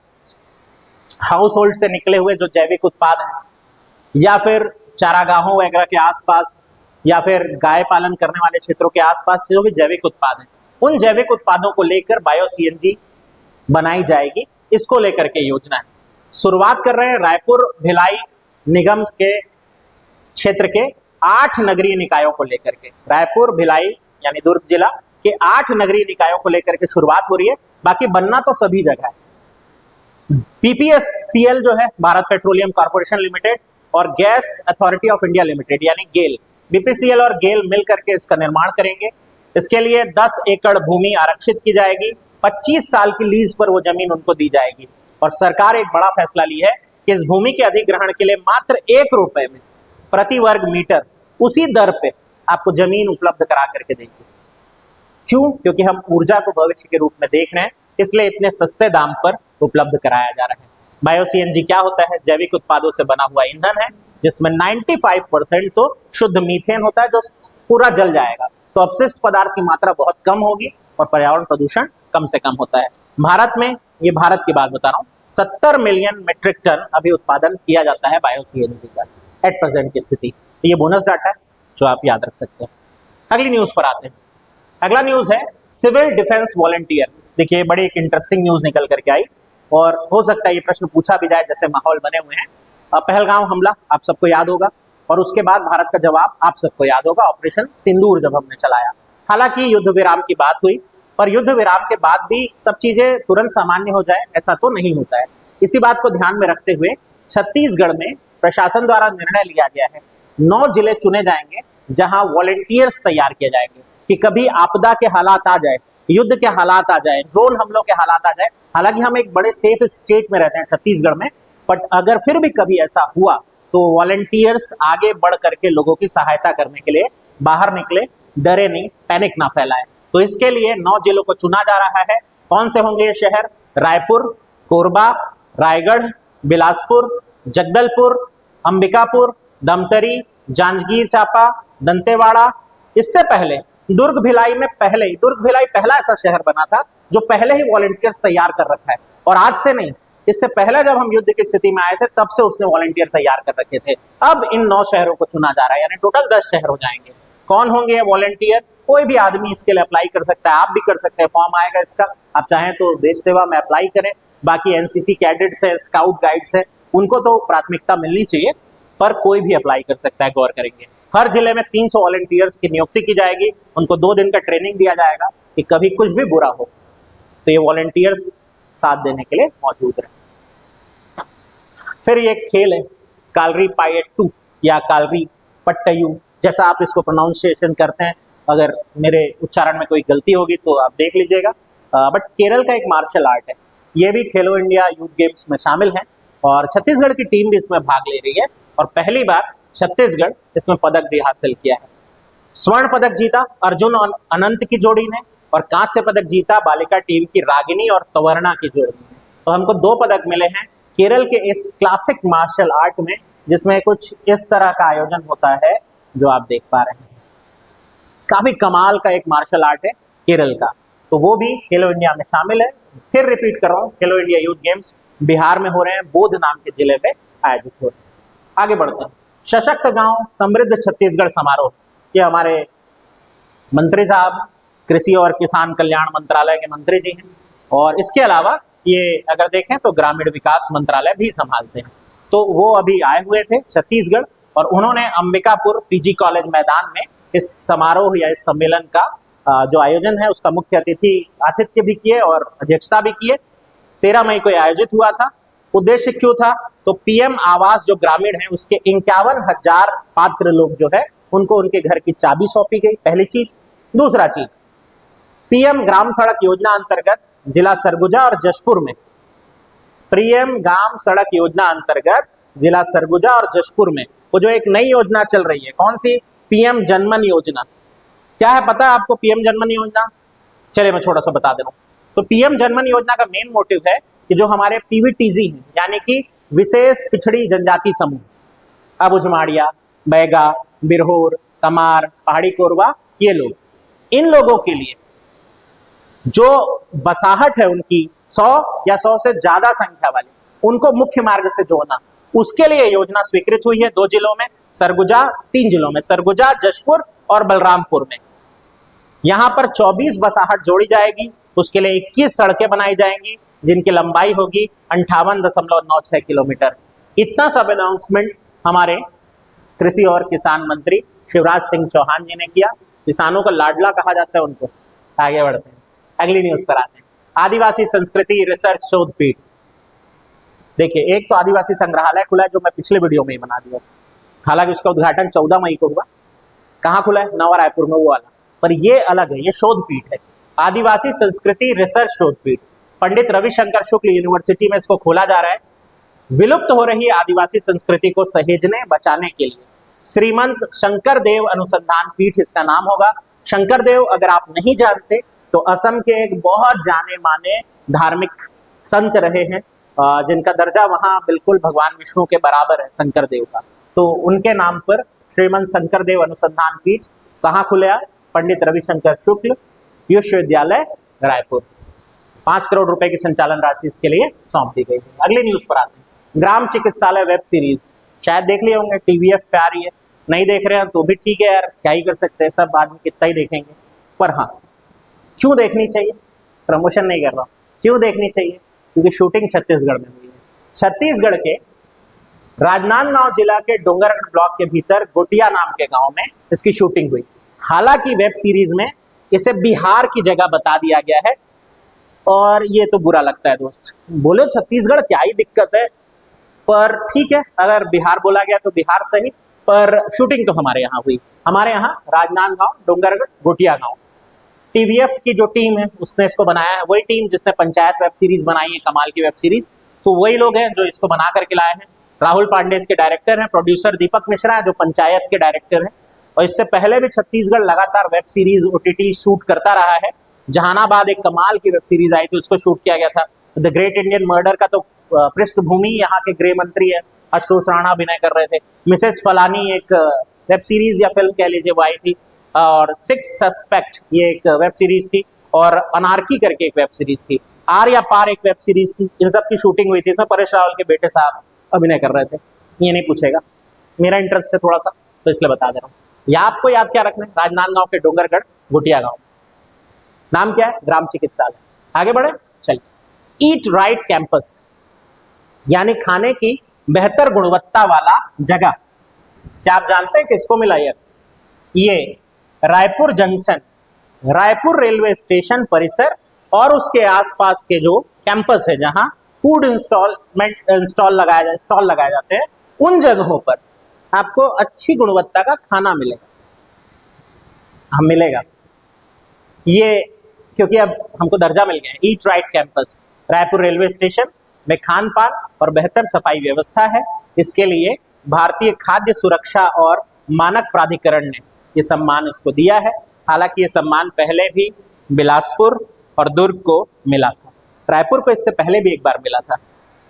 हाउस होल्ड से निकले हुए जो जैविक उत्पाद हैं, या फिर चारागाहों वगैरह के आसपास, या फिर गाय पालन करने वाले क्षेत्रों के आसपास जो भी जैविक उत्पाद हैं, उन जैविक उत्पादों को लेकर बायो सीएनजी बनाई जाएगी। इसको लेकर के योजना है। शुरुआत कर रहे हैं रायपुर भिलाई निगम के क्षेत्र के 8 नगरीय निकायों को लेकर के। रायपुर भिलाई यानी दुर्ग जिला के 8 नगरीय निकायों को लेकर के शुरुआत हो रही है, बाकी बनना तो सभी जगह है। बीपीएससीएल जो है भारत पेट्रोलियम कॉर्पोरेशन लिमिटेड और gas authority of India limited यानी गेल, बीपीसीएल और गेल मिल करके इसका निर्माण करेंगे। इसके लिए 10 एकड़ भूमि आरक्षित की जाएगी, 25 साल की लीज पर वो जमीन उनको दी जाएगी। और सरकार एक बड़ा फैसला ली है कि इस भूमि के अधिग्रहण के लिए मात्र 1 रुपए में प्रति वर्ग मीटर उसी दर पे आपको जमीन उपलब्ध करा करके देंगे। क्यों? क्योंकि हम ऊर्जा को भविष्य के रूप में देख रहे हैं, इसलिए इतने सस्ते दाम पर उपलब्ध कराया जा रहा है। बायो सीएनजी क्या होता है? जैविक उत्पादों से बना हुआ ईंधन है जिसमें 95% तो शुद्ध मीथेन होता है जो पूरा जल जाएगा, तो अपशिष्ट पदार्थ की मात्रा बहुत कम होगी और पर्यावरण प्रदूषण कम से कम होता है। भारत में, ये भारत की बात बता रहा हूँ, 70 मिलियन मेट्रिक टन अभी उत्पादन किया जाता है बायो सीएनजी का एट प्रेजेंट की स्थिति। तो ये बोनस डाटा है जो आप याद रख सकते हैं। अगली न्यूज पर आते हैं। अगला न्यूज है सिविल डिफेंस वॉलंटियर। देखिए बड़ी एक इंटरेस्टिंग न्यूज निकल करके आई और हो सकता है ये प्रश्न पूछा भी जाए, जैसे माहौल बने हुए हैं। पहलगाम हमला आप सबको याद होगा और उसके बाद भारत का जवाब आप सबको याद होगा, ऑपरेशन सिंदूर जब हमने चलाया। हालांकि युद्ध विराम की बात हुई, पर युद्ध विराम के बाद भी सब चीजें तुरंत सामान्य हो जाए ऐसा तो नहीं होता है। इसी बात को ध्यान में रखते हुए छत्तीसगढ़ में प्रशासन द्वारा निर्णय लिया गया है 9 जिले चुने जाएंगे जहां वॉलंटियर्स तैयार किए जाएंगे कि कभी आपदा के हालात आ जाए, युद्ध के हालात आ जाए, ड्रोन हमलों के हालात आ जाए। हालांकि हम एक बड़े सेफ स्टेट में रहते हैं छत्तीसगढ़ में, बट अगर फिर भी कभी ऐसा हुआ तो वॉलंटियर्स आगे बढ़ करके लोगों की सहायता करने के लिए बाहर निकले, डरे नहीं, पैनिक ना फैलाए। तो इसके लिए 9 जिलों को चुना जा रहा है। कौन से होंगे ये शहर? रायपुर, कोरबा, रायगढ़, बिलासपुर, जगदलपुर, अंबिकापुर, धमतरी, जांजगीर चांपा, दंतेवाड़ा। इससे पहले दुर्ग भिलाई पहला ऐसा शहर बना था जो पहले ही वॉलंटियर्स तैयार कर रखा है। और आज से नहीं, इससे पहले जब हम युद्ध की स्थिति में आए थे तब से उसने वॉलंटियर तैयार कर रखे थे। अब इन 9 शहरों को चुना जा रहा है, यानी टोटल 10 शहर हो जाएंगे। कौन होंगे वॉलंटियर? कोई भी आदमी इसके लिए अप्लाई कर सकता है, आप भी कर सकते हैं। फॉर्म आएगा इसका, आप चाहें तो देश सेवा में अप्लाई करें। बाकी एनसीसी कैडेट्स है, स्काउट गाइड्स है, उनको तो प्राथमिकता मिलनी चाहिए, पर कोई भी अप्लाई कर सकता है, गौर करेंगे। हर जिले में 300 वॉलंटियर्स की नियुक्ति की जाएगी, उनको 2 दिन का ट्रेनिंग दिया जाएगा कि कभी कुछ भी बुरा हो तो ये वॉलंटियर्स साथ देने के लिए मौजूद रहे। फिर ये खेल है कालरी पायट्टू या कालरी पट्टयू, जैसा आप इसको प्रोनाउंसिएशन करते हैं। अगर मेरे उच्चारण में कोई गलती होगी तो आप देख लीजिएगा। बट केरल का एक मार्शल आर्ट है, ये भी खेलो इंडिया यूथ गेम्स में शामिल है और छत्तीसगढ़ की टीम भी इसमें भाग ले रही है और पहली बार छत्तीसगढ़ इसमें पदक भी हासिल किया है। स्वर्ण पदक जीता अर्जुन और अनंत की जोड़ी ने और कांस्य पदक जीता बालिका टीम की रागिनी और तवर्णा की जोड़ी ने। तो हमको 2 पदक मिले हैं केरल के इस क्लासिक मार्शल आर्ट में, जिसमें कुछ इस तरह का आयोजन होता है जो आप देख पा रहे हैं। काफी कमाल का एक मार्शल आर्ट है केरल का, तो वो भी खेलो इंडिया में शामिल है। फिर रिपीट कर रहा हूँ, खेलो इंडिया यूथ गेम्स बिहार में हो रहे हैं, बोध नाम के जिले में आयोजित हो रहे हैं। आगे बढ़ते हैं। सशक्त गांव समृद्ध छत्तीसगढ़ समारोह, ये हमारे मंत्री साहब कृषि और किसान कल्याण मंत्रालय के मंत्री जी हैं और इसके अलावा ये अगर देखें तो ग्रामीण विकास मंत्रालय भी संभालते हैं। तो वो अभी आए हुए थे छत्तीसगढ़ और उन्होंने अंबिकापुर पीजी कॉलेज मैदान में इस समारोह या इस सम्मेलन का जो आयोजन है उसका मुख्य आतिथ्य भी किए और अध्यक्षता भी किए। 13 मई को यह आयोजित हुआ था। उद्देश्य क्यों था? तो पीएम आवास जो ग्रामीण है उसके 51,000 पात्र लोग जो है उनको उनके घर की चाबी सौंपी गई, पहली चीज। दूसरा चीज, पीएम ग्राम सड़क योजना अंतर्गत जिला सरगुजा और जशपुर में, पीएम ग्राम सड़क योजना अंतर्गत जिला सरगुजा और जशपुर में वो जो एक नई योजना चल रही है, कौन सी? पीएम जनमन योजना। क्या है पता है आपको पीएम जनमन योजना? चलिए मैं थोड़ा सा बता दे रहा हूं। तो पीएम जनमन योजना का मेन मोटिव है कि जो हमारे पीवीटीजी हैं, यानी कि विशेष पिछड़ी जनजाति समूह, अबुझमाड़िया, बैगा, बिरहोर, कमार, पहाड़ी कोरवा, ये लोग, इन लोगों के लिए जो बसाहट है उनकी 100 या 100 से ज्यादा संख्या वाली, उनको मुख्य मार्ग से जोड़ना, उसके लिए योजना स्वीकृत हुई है 2 जिलों में, सरगुजा, 3 जिलों में, सरगुजा, जशपुर और बलरामपुर में। यहां पर 24 बसाहट जोड़ी जाएगी, उसके लिए 21 सड़कें बनाई जाएंगी जिनकी लंबाई होगी 58.96 किलोमीटर। इतना सब अनाउंसमेंट हमारे कृषि और किसान मंत्री शिवराज सिंह चौहान जी ने किया। किसानों का लाडला कहा जाता है उनको। आगे बढ़ते हैं, अगली न्यूज पर आते हैं। आदिवासी संस्कृति रिसर्च शोध पीठ। देखिए, एक तो आदिवासी संग्रहालय खुला है जो मैं पिछले वीडियो में ही बना दिया, हालांकि उसका उद्घाटन 14 मई को हुआ। कहाँ खुला है? नवा रायपुर में, वो वाला। पर ये अलग है, ये शोध पीठ है, आदिवासी संस्कृति रिसर्च शोध पीठ। पंडित रविशंकर शुक्ल यूनिवर्सिटी में इसको खोला जा रहा है। विलुप्त हो रही आदिवासी संस्कृति को सहेजने बचाने के लिए श्रीमंत शंकर देव अनुसंधान पीठ इसका नाम होगा। शंकर देव अगर आप नहीं जानते तो असम के एक बहुत जाने माने धार्मिक संत रहे हैं, जिनका दर्जा वहां बिल्कुल भगवान विष्णु के बराबर है, शंकर देव का। तो उनके नाम पर श्रीमंत शंकर देव अनुसंधान पीठ कहाँ खुला? पंडित रविशंकर शुक्ल विश्वविद्यालय रायपुर। 5 करोड़ रुपए की संचालन राशि इसके लिए सौंप दी गई है। अगली न्यूज पर आते हैं। ग्राम चिकित्सालय वेब सीरीज शायद देख लिए होंगे, टीवीएफ पे आ रही है। नहीं देख रहे हैं तो भी ठीक है यार, क्या ही कर सकते हैं, सब आदमी कितना ही देखेंगे। पर हाँ, क्यों देखनी चाहिए? प्रमोशन नहीं कर रहा हूं, क्यों देखनी चाहिए? क्योंकि शूटिंग छत्तीसगढ़ में हुई है। छत्तीसगढ़ के राजनांदगांव जिला के डोंगरगढ़ ब्लॉक के भीतर गोटिया नाम के गांव में इसकी शूटिंग हुई। हालांकि वेब सीरीज में इसे बिहार की जगह बता दिया गया है और ये तो बुरा लगता है दोस्त। बोले छत्तीसगढ़, क्या ही दिक्कत है, पर ठीक है, अगर बिहार बोला गया तो बिहार सही, पर शूटिंग तो हमारे यहाँ हुई। हमारे यहाँ राजनांदगांव, डोंगरगढ़, गोटिया गांव। टीवीएफ की जो टीम है उसने इसको बनाया है, वही टीम जिसने पंचायत वेब सीरीज बनाई है, कमाल की वेब सीरीज, तो वही लोग हैं जो इसको बना करके लाए हैं। राहुल पांडे इसके डायरेक्टर हैं, प्रोड्यूसर दीपक मिश्रा है जो पंचायत के डायरेक्टर हैं। और इससे पहले भी छत्तीसगढ़ लगातार वेब सीरीज ओटीटी शूट करता रहा है। जहानाबाद एक कमाल की वेब सीरीज आई थी, उसको शूट किया गया था। द ग्रेट इंडियन मर्डर का तो पृष्ठभूमि यहाँ के गृह मंत्री है आशुतोष राणा अभिनय कर रहे थे। मिसेस फलानी एक वेब सीरीज या फिल्म कह लीजिए वो आई थी, और 6 सस्पेक्ट ये एक वेब सीरीज थी, और अनारकी करके एक वेब सीरीज थी, आर या पार एक वेब सीरीज थी। इन सब की शूटिंग हुई थी। इसमें परेश रावल के बेटे साहब अभिनय कर रहे थे। ये नहीं पूछेगा, मेरा इंटरेस्ट है थोड़ा सा तो इसलिए बता दे रहा हूँ। या आपको याद क्या रखना है? राजनांदगांव के डोंगरगढ़ गोटिया गांव। नाम क्या है? ग्राम चिकित्सालय। आगे बढ़े, चलिए। ईट राइट कैंपस, यानी खाने की बेहतर गुणवत्ता वाला जगह। क्या आप जानते हैं किसको मिला ये Raipur junction, Raipur railway station परिसर और उसके आसपास के जो कैंपस है जहां फूड स्टॉल लगाए जाते हैं, उन जगहों पर आपको अच्छी गुणवत्ता का खाना मिलेगा। हम मिलेगा ये, क्योंकि अब हमको दर्जा मिल गया है। Eat right campus Raipur railway station में खान पान और बेहतर सफाई व्यवस्था है। इसके लिए भारतीय खाद्य सुरक्षा और मानक प्राधिकरण ने ये सम्मान इसको दिया है। हालांकि ये सम्मान पहले भी बिलासपुर और दुर्ग को मिला था। रायपुर को इससे पहले भी एक बार मिला था।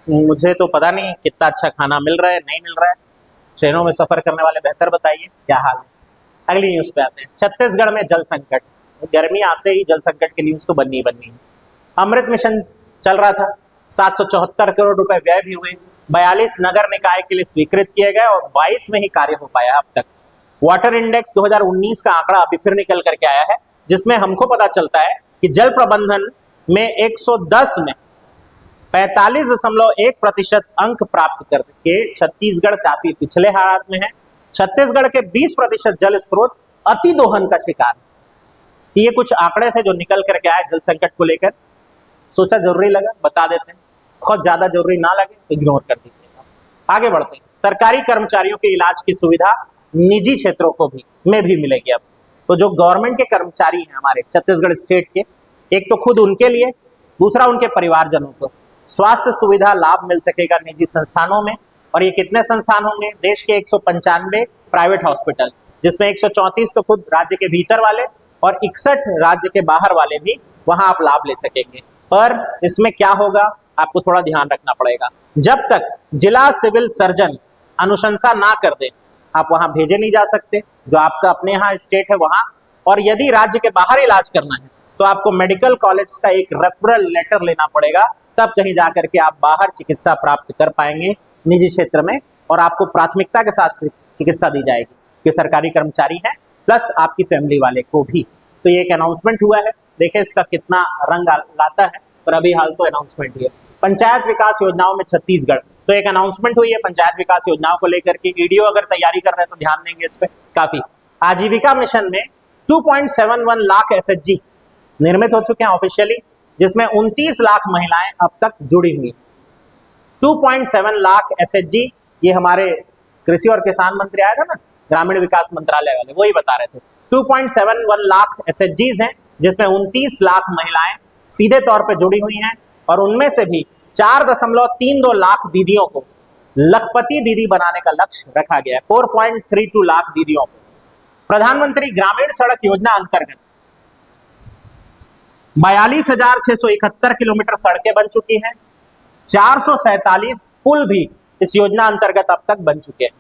मुझे तो पता नहीं कितना अच्छा खाना मिल रहा है, नहीं मिल रहा है। ट्रेनों में सफर करने वाले बेहतर बताइए क्या हाल है। अगली न्यूज पे आते हैं। छत्तीसगढ़ में जल संकट। गर्मी आते ही जल संकट की न्यूज तो बननी ही बननी है। अमृत मिशन चल रहा था, 774 करोड़ रुपए व्यय भी हुए, 42 नगर निकाय के लिए स्वीकृत किए गए और 22 में ही कार्य हो पाया अब तक। वाटर इंडेक्स 2019 का आंकड़ा अभी फिर निकल करके आया है, जिसमें हमको पता चलता है कि जल प्रबंधन में 110 में 45.1% अंक प्राप्त करके छत्तीसगढ़ काफी पिछले हालात में है। छत्तीसगढ़ के 20% जल स्रोत अति दोहन का शिकार है। ये कुछ आंकड़े थे जो निकल करके आए जल संकट को लेकर। सोचा जरूरी लगा बता देते हैं, बहुत ज्यादा जरूरी ना लगे तो इग्नोर कर दीजिएगा। आगे बढ़ते हैं। सरकारी कर्मचारियों के इलाज की सुविधा निजी क्षेत्रों को भी मिलेगी अब। तो जो गवर्नमेंट के कर्मचारी हैं हमारे छत्तीसगढ़ स्टेट के, एक तो खुद उनके लिए, दूसरा उनके परिवारजनों को स्वास्थ्य सुविधा लाभ मिल सकेगा निजी संस्थानों में। और ये कितने संस्थान होंगे? देश के 195 प्राइवेट हॉस्पिटल, जिसमें 134 तो खुद राज्य के भीतर वाले और 61 राज्य के बाहर वाले भी वहां आप लाभ ले सकेंगे। पर इसमें क्या होगा, आपको थोड़ा ध्यान रखना पड़ेगा। जब तक जिला सिविल सर्जन अनुशंसा ना कर दे, आप वहां भेजे नहीं जा सकते, जो आपका अपने यहाँ स्टेट है वहां। और यदि राज्य के बाहर इलाज करना है तो आपको मेडिकल कॉलेज का एक रेफरल लेटर लेना पड़ेगा, तब कहीं जाकर के आप बाहर चिकित्सा प्राप्त कर पाएंगे निजी क्षेत्र में, और आपको प्राथमिकता के साथ चिकित्सा दी जाएगी कि सरकारी कर्मचारी हैं प्लस आपकी फैमिली वाले को भी। तो ये एक अनाउंसमेंट हुआ है, देखिए इसका कितना रंग लाता है, पर अभी हाल तो अनाउंसमेंट ही है। पंचायत विकास योजनाओं में छत्तीसगढ़, तो एक अनाउंसमेंट हुई है पंचायत विकास योजनाओं को लेकर के। वीडियो अगर तैयारी कर रहे हैं तो ध्यान देंगे इस पे काफी। आजीविका मिशन में 2.71 लाख एसएचजी निर्मित हो चुके हैं ऑफिशियली, जिसमें 29 लाख महिलाएं अब तक जुड़ी हुई। 2.7 लाख एसएचजी, ये हमारे कृषि और किसान मंत्री आया था ना, ग्रामीण विकास मंत्रालय वाले, वही बता रहे थे। 2.71 लाख एसएचजीज हैं, जिसमें 29 लाख महिलाएं सीधे तौर पे जुड़ी हुई हैं, और उनमें से भी 4.32 लाख दीदियों को लखपति दीदी बनाने का लक्ष्य रखा गया है। 4.32 लाख दीदियों को प्रधानमंत्री ग्रामीण सड़क योजना अंतर्गत 42,671 किलोमीटर सड़कें बन चुकी हैं। 447 पुल भी इस योजना अंतर्गत अब तक बन चुके हैं।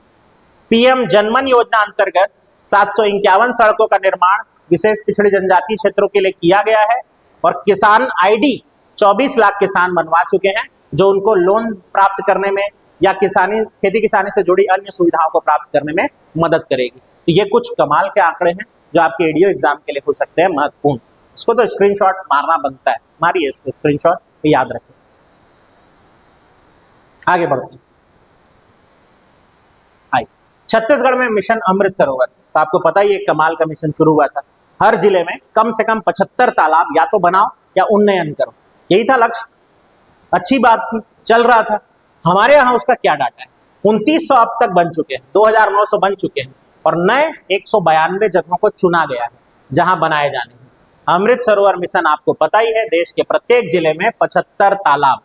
पीएम जनमन योजना अंतर्गत 751 सड़कों का निर्माण विशेष पिछड़ी जनजाति क्षेत्रों के लिए किया गया है, और किसान आईडी 24 लाख किसान बनवा चुके हैं, जो उनको लोन प्राप्त करने में या खेती किसानी से जुड़ी अन्य सुविधाओं को प्राप्त करने में मदद करेगी। तो ये कुछ कमाल के आंकड़े हैं जो आपके एडीओ एग्जाम के लिए हो सकते हैं महत्वपूर्ण। इसको तो स्क्रीनशॉट मारना बनता है, मारिए इसको स्क्रीनशॉट, याद रखें। आगे बढ़ते हैं। छत्तीसगढ़ में मिशन अमृत सरोवर, तो आपको पता ही एक कमाल का मिशन शुरू हुआ था। हर जिले में कम से कम 75 तालाब या तो बनाओ या उन्नयन करो, यही था लक्ष्य। अच्छी बात थी, चल रहा था। हमारे यहाँ उसका क्या डाटा है? 2900 अब तक बन चुके हैं, 2900 बन चुके हैं, और नए 192 जगहों को चुना गया है जहां बनाए जाने हैं। अमृत सरोवर मिशन आपको पता ही है, देश के प्रत्येक जिले में 75 तालाब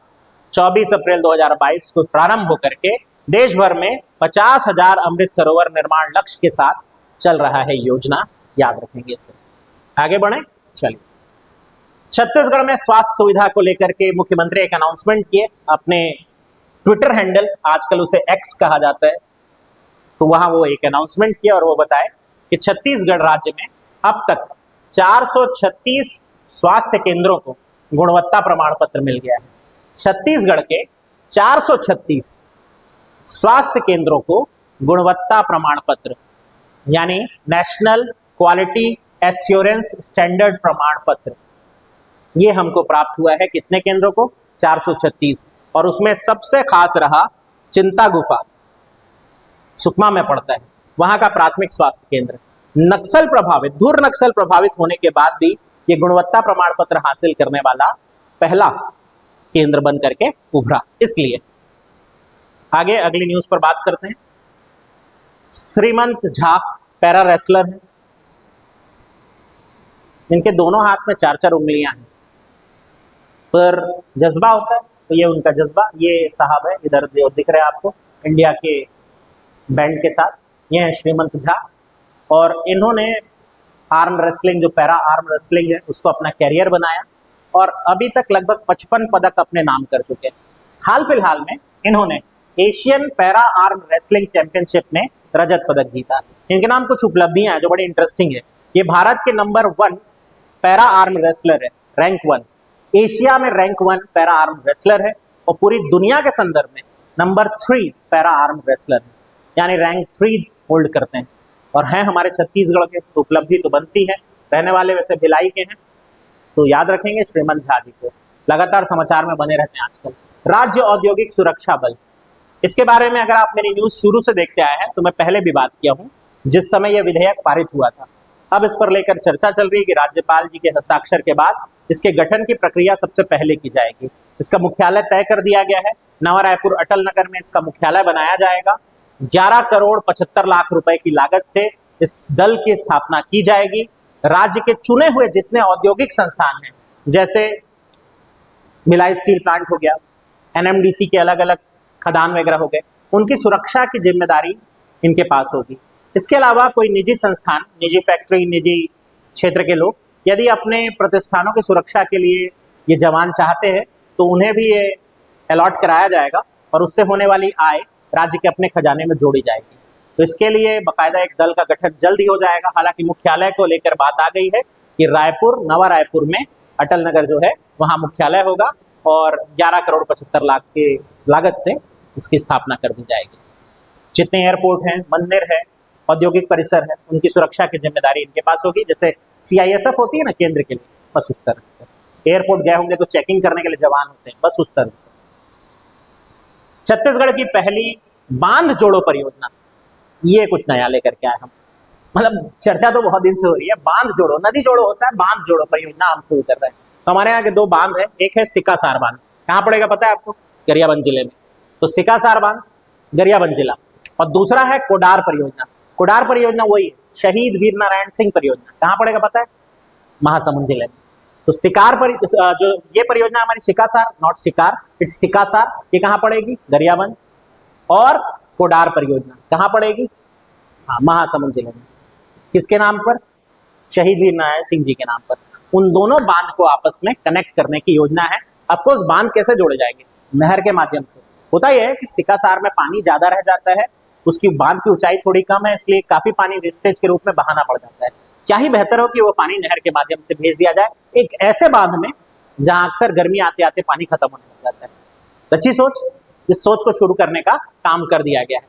24 अप्रैल 2022 को प्रारंभ होकर के देश भर में 50,000 अमृत सरोवर निर्माण लक्ष्य के साथ चल रहा है योजना, याद रखेंगे इससे। आगे बढ़े, चलिए। छत्तीसगढ़ में स्वास्थ्य सुविधा को लेकर के मुख्यमंत्री एक अनाउंसमेंट किए अपने ट्विटर हैंडल, आजकल उसे एक्स कहा जाता है, तो वहां वो एक अनाउंसमेंट किया और वो बताए कि छत्तीसगढ़ राज्य में अब तक 436 स्वास्थ्य केंद्रों को गुणवत्ता प्रमाण पत्र मिल गया है। छत्तीसगढ़ के 436 स्वास्थ्य केंद्रों को गुणवत्ता प्रमाण पत्र यानी नेशनल क्वालिटी एश्योरेंस स्टैंडर्ड प्रमाण पत्र, ये हमको प्राप्त हुआ है। कितने केंद्रों को? 436। और उसमें सबसे खास रहा चिंता गुफा, सुकमा में पड़ता है, वहां का प्राथमिक स्वास्थ्य केंद्र नक्सल प्रभावित, धुर नक्सल प्रभावित होने के बाद भी ये गुणवत्ता प्रमाण पत्र हासिल करने वाला पहला केंद्र बन करके उभरा। इसलिए आगे अगली न्यूज पर बात करते हैं। श्रीमंत झा पैरा रेसलर हैं, इनके दोनों हाथ में 4-4 उंगलियां हैं, पर जज्बा होता है तो ये उनका जज्बा। ये साहब है इधर जो दिख रहे हैं आपको इंडिया के बैंड के साथ, ये है श्रीमंत झा, और इन्होंने आर्म रेसलिंग, जो पैरा आर्म रेसलिंग है, उसको अपना कैरियर बनाया और अभी तक लगभग 55 पदक अपने नाम कर चुके हैं। हाल फिलहाल में इन्होंने Asian para arm wrestling championship में रजत पदक जीता। इनके नाम कुछ उपलब्धियां हैं जो बड़ी इंटरेस्टिंग है। ये भारत के नंबर 1 पैरा आर्म रेसलर है, रैंक 1, एशिया में रैंक 1 पैरा आर्म रेसलर है, और पूरी दुनिया के संदर्भ में नंबर 3 पैरा आर्म रेसलर है, यानी रैंक 3 होल्ड करते हैं, और हैं हमारे छत्तीसगढ़ के। तो उपलब्धि तो बनती है, रहने वाले वैसे भिलाई के हैं, तो याद रखेंगे श्रीमंत झा जी को। लगातार समाचार में बने रहते हैं आजकल। राज्य औद्योगिक सुरक्षा बल, इसके बारे में अगर आप मेरी न्यूज शुरू से देखते आए हैं तो मैं पहले भी बात किया हूं, जिस समय यह विधेयक पारित हुआ था। अब इस पर लेकर चर्चा चल रही है कि राज्यपाल जी के हस्ताक्षर के बाद इसके गठन की प्रक्रिया सबसे पहले की जाएगी। इसका मुख्यालय तय कर दिया गया है, नवा रायपुर अटल नगर में इसका मुख्यालय बनाया जाएगा। 11 करोड़ 75 लाख रुपए की लागत से इस दल की स्थापना की जाएगी। राज्य के चुने हुए जितने औद्योगिक संस्थान हैं, जैसे भिलाई स्टील प्लांट हो गया, एनएमडीसी के अलग अलग खदान वगैरह हो गए, उनकी सुरक्षा की जिम्मेदारी इनके पास होगी। इसके अलावा कोई निजी संस्थान, निजी फैक्ट्री, निजी क्षेत्र के लोग यदि अपने प्रतिष्ठानों की सुरक्षा के लिए ये जवान चाहते हैं तो उन्हें भी ये अलॉट कराया जाएगा और उससे होने वाली आय राज्य के अपने खजाने में जोड़ी जाएगी। तो इसके लिए बाकायदा एक दल का गठन जल्द ही हो जाएगा। हालांकि मुख्यालय को लेकर बात आ गई है कि रायपुर, नवा रायपुर में अटल नगर जो है वहां मुख्यालय होगा और 11 करोड़ 75 लाख की लागत से इसकी स्थापना कर दी जाएगी। जितने एयरपोर्ट हैं, मंदिर है, औद्योगिक परिसर है, उनकी सुरक्षा की जिम्मेदारी इनके पास होगी। जैसे सीआईएसएफ होती है ना केंद्र के लिए, बस उस तरह। एयरपोर्ट गए होंगे तो चेकिंग करने के लिए जवान होते हैं, बस उस तरह। छत्तीसगढ़ की पहली बांध जोड़ो परियोजना, ये कुछ नया लेकर के आए हम। मतलब चर्चा तो बहुत दिन से हो रही है, बांध जोड़ो, नदी जोड़ो होता है, बांध जोड़ो परियोजना हम शुरू कर रहे हैं। तो हमारे यहाँ के 2 बांध है, एक है सिकासार बांध, कहाँ पड़ेगा पता है आपको? गरियाबंद जिले में। तो सिकासार बांध गरियाबंद जिला, और दूसरा है कोडार परियोजना। कोडार परियोजना वही है, शहीद वीर नारायण सिंह परियोजना, कहाँ पड़ेगा पता है? महासमुंद जिले में। तो सिकार पर जो ये परियोजना हमारी सिकासार, नॉट सिकार, इट्स सिकासार, ये कहाँ पड़ेगी? गरियाबंद। और कोडार परियोजना कहाँ पड़ेगी? हाँ, महासमुंद जिले में। किसके नाम पर? शहीद वीर नारायण सिंह जी के नाम पर। उन दोनों बांध को आपस में कनेक्ट करने की योजना है। ऑफकोर्स बांध कैसे जोड़े जाएंगे? नहर के माध्यम से। होता यह है कि सिकासार में पानी ज्यादा रह जाता है, उसकी बांध की ऊंचाई थोड़ी कम है, इसलिए काफी पानी वेस्टेज के रूप में बहाना पड़ जाता है। क्या ही बेहतर हो कि वो पानी नहर के माध्यम से भेज दिया जाए एक ऐसे बांध में जहां अक्सर गर्मी आते आते पानी खत्म होने लग जाता है। अच्छी सोच, इस सोच को शुरू करने का काम कर दिया गया है।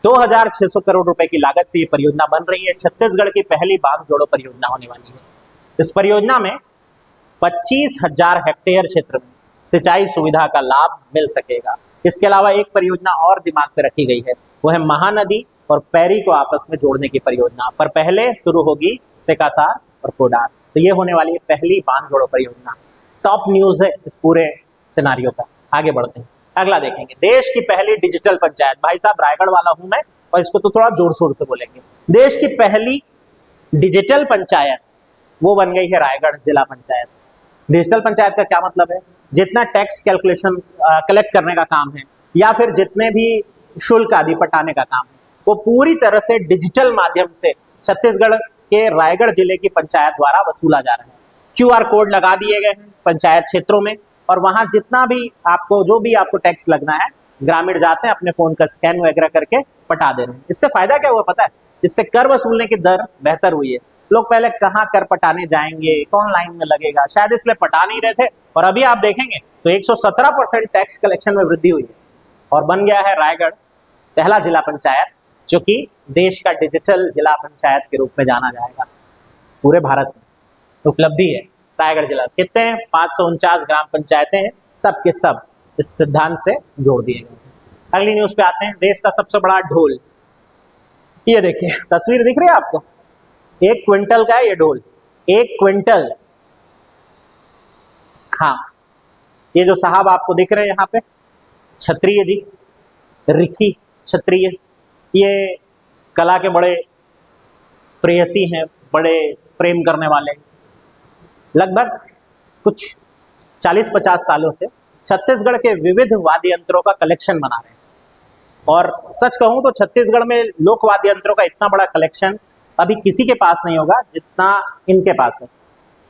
2600 करोड़ रुपए की लागत से ये परियोजना बन रही है। छत्तीसगढ़ की पहली बांध जोड़ो परियोजना होने वाली है। इस परियोजना में 25,000 हेक्टेयर क्षेत्र में सिंचाई सुविधा का लाभ मिल सकेगा। इसके अलावा एक परियोजना और दिमाग पे रखी गई है, वो है महानदी और पैरी को आपस में जोड़ने की परियोजना। पर पहले शुरू होगी सिकासार और कोडार। तो ये होने वाली है पहली बांध जोड़ो परियोजना। टॉप न्यूज है इस पूरे सिनारियो का। आगे बढ़ते हैं, अगला देखेंगे। देश की पहली डिजिटल पंचायत, भाई साहब रायगढ़ वाला हूं मैं और इसको तो थोड़ा जोर शोर से बोलेंगे। देश की पहली डिजिटल पंचायत वो बन गई है रायगढ़ जिला पंचायत। डिजिटल पंचायत का क्या मतलब है? जितना टैक्स कैलकुलेशन कलेक्ट करने का काम है या फिर जितने भी शुल्क आदि पटाने का काम है, वो पूरी तरह से डिजिटल माध्यम से छत्तीसगढ़ के रायगढ़ जिले की पंचायत द्वारा वसूला जा रहा है। क्यूआर कोड लगा दिए गए हैं पंचायत क्षेत्रों में और वहां जितना भी आपको जो भी आपको टैक्स लगना है, ग्रामीण जाते हैं अपने फोन का स्कैन वगैरह करके पटा दे रहे हैं। इससे फायदा क्या हुआ पता है? इससे कर वसूलने की दर बेहतर हुई है। लोग पहले कहाँ कर पटाने जाएंगे, कौन लाइन में लगेगा, शायद इसलिए पटा नहीं रहे थे। और अभी आप देखेंगे तो 117% टैक्स कलेक्शन में वृद्धि हुई है और बन गया है रायगढ़ पहला जिला पंचायत जो कि देश का डिजिटल जिला पंचायत के रूप में जाना जाएगा। पूरे भारत में उपलब्धि है रायगढ़ जिला। कितने हैं? 549 ग्राम पंचायतें हैं, सब के सब इस सिद्धांत से जोड़ दिए गए। अगली न्यूज पे आते हैं। देश का सबसे बड़ा ढोल, ये देखिए तस्वीर दिख रही है आपको? 1 क्विंटल का है ये ढोल, 1 क्विंटल। हाँ, ये जो साहब आपको दिख रहे हैं यहाँ पे, क्षत्रिय जी, रिखी क्षत्रिय, ये कला के बड़े प्रेयसी हैं, बड़े प्रेम करने वाले। लगभग कुछ 40-50 सालों से छत्तीसगढ़ के विविध वाद्य यंत्रों का कलेक्शन बना रहे हैं। और सच कहूं तो छत्तीसगढ़ में लोक वाद्य यंत्रों का इतना बड़ा कलेक्शन अभी किसी के पास नहीं होगा जितना इनके पास है।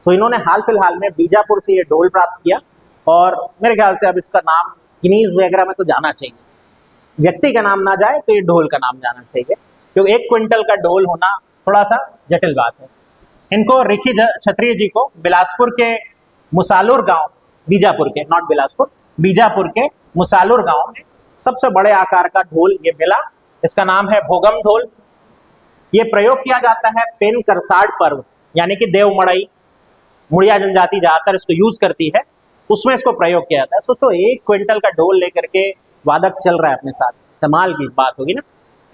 तो इन्होंने हाल फिलहाल में बीजापुर से ये ढोल प्राप्त किया और मेरे ख्याल से अब इसका नाम गिनीज वगैरह में तो जाना चाहिए। व्यक्ति का नाम ना जाए तो ये ढोल का नाम जाना चाहिए, क्योंकि 1 क्विंटल का ढोल होना थोड़ा सा जटिल बात है। इनको रिखी क्षत्रिय जी को बिलासपुर के मुसालुर गांव, बीजापुर के, नॉट बिलासपुर, बीजापुर के मुसालुर गांव में सबसे बड़े आकार का ढोल ये मिला। इसका नाम है भोगम ढोल। ये प्रयोग किया जाता है पेन करसाड़ पर्व, यानी कि देव मड़ई, मुड़िया जनजाति ज्यादातर इसको यूज करती है, उसमें इसको प्रयोग किया जाता है। सोचो 1 क्विंटल का ढोल लेकर के वादक चल रहा है अपने साथ, कमाल की बात होगी ना।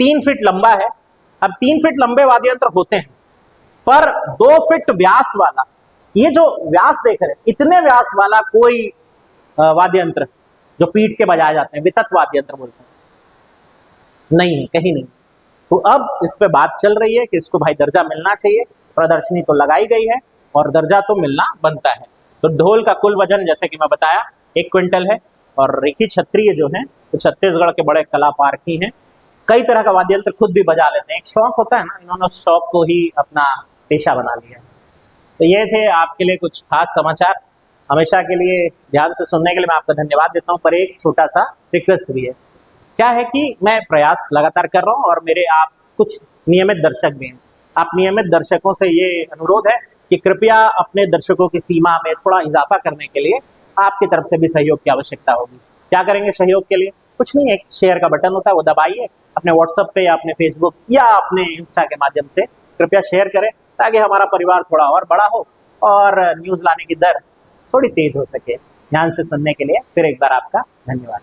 3 फीट लंबा है। अब 3 फीट लंबे वाद्य यंत्र होते हैं, पर 2 फीट व्यास वाला ये जो व्यास देख रहे हैं, इतने व्यास वाला कोई वाद्य यंत्र जो पीठ के बजाए जाते हैं, वितत वाद्य यंत्र बोलते हैं, नहीं है, कहीं नहीं। तो अब इस पे बात चल रही है कि इसको भाई दर्जा मिलना चाहिए। प्रदर्शनी तो लगाई गई है और दर्जा तो मिलना बनता है। तो ढोल का कुल वजन जैसे कि मैं बताया 1 क्विंटल है। और रेखी क्षत्रिय जो है तो छत्तीसगढ़ के बड़े कला पारखी हैं, कई तरह का वाद्य यंत्र खुद भी बजा लेते हैं। एक शौक होता है ना, इन्होंने उस शौक को ही अपना पेशा बना लिया। तो ये थे आपके लिए कुछ खास समाचार। हमेशा के लिए ध्यान से सुनने के लिए मैं आपका धन्यवाद देता हूँ, पर एक छोटा सा रिक्वेस्ट भी है। क्या है कि मैं प्रयास लगातार कर रहा हूँ और मेरे आप कुछ नियमित दर्शक भी हैं। आप नियमित दर्शकों से ये अनुरोध है कि कृपया अपने दर्शकों की सीमा में थोड़ा इजाफा करने के लिए आपकी तरफ से भी सहयोग की आवश्यकता होगी। क्या करेंगे सहयोग के लिए? कुछ नहीं, एक शेयर का बटन होता है, वो दबाइए, अपने व्हाट्सएप पे या अपने फेसबुक या अपने इंस्टा के माध्यम से कृपया शेयर करें, ताकि हमारा परिवार थोड़ा और बड़ा हो और न्यूज़ लाने की दर थोड़ी तेज हो सके। ध्यान से सुनने के लिए फिर एक बार आपका धन्यवाद।